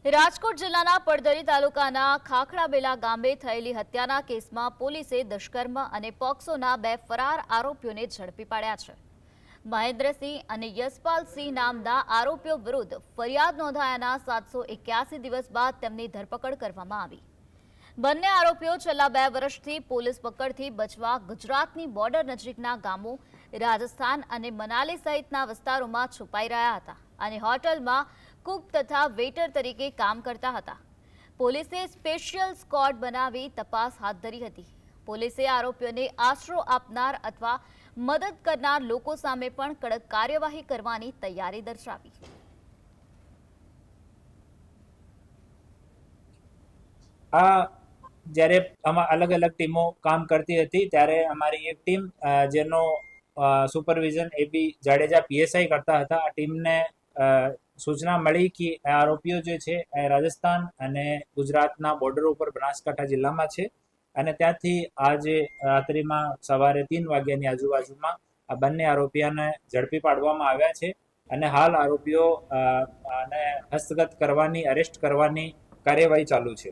રાજકોટ જિલ્લાના પડધરી તાલુકાના ખાખડાબેલા ગામે થયેલી હત્યાના કેસમાં પોલીસે દુષ્કર્મ અને પોક્સોના 2 ફરાર આરોપીઓને ઝડપી પાડ્યા છે। મહેન્દ્રસિંહ અને યશપાલસિંહ નામના આરોપીઓ વિરુદ્ધ ફરિયાદ નોંધાયાના 781 દિવસ બાદ તેમની ધરપકડ કરવામાં આવી। બંને આરોપીઓ છેલ્લા 2 વર્ષથી પોલીસ પકડથી બચવા ગુજરાતની બોર્ડર નજીકના ગામો, રાજસ્થાન અને મનાલી સહિતના વિસ્તારોમાં છુપાઈ રહ્યા હતા અને હોટલમાં કુક તથા વેટર તરીકે કામ કરતા હતા। પોલીસે સ્પેશિયલ સ્ક્વોડ બનાવી તપાસ હાથ ધરી હતી। પોલીસે આરોપીઓને આશરો આપનાર અથવા મદદ કરનાર લોકો સામે પણ કડક કાર્યવાહી કરવાની તૈયારી દર્શાવી। આ જ્યારે આમાં અલગ અલગ ટીમો કામ કરતી હતી ત્યારે અમારી એક ટીમ જેનો સુપરવિઝન એબી જાડેજા પીએસઆઈ કરતા હતા। આ ટીમને સૂચના મળી કે આરોપીઓ જે છે એ રાજસ્થાન અને ગુજરાતના બોર્ડર ઉપર બનાસકાંઠા જિલ્લામાં છે અને ત્યાંથી આજે રાત્રિમાં સવારે 3 વાગ્યાની આજુબાજુમાં આ બંને આરોપીઓને ઝડપી પાડવામાં આવ્યા છે અને હાલ આરોપીઓ ને હસ્તગત કરવાની, અરેસ્ટ કરવાની કાર્યવાહી ચાલુ છે।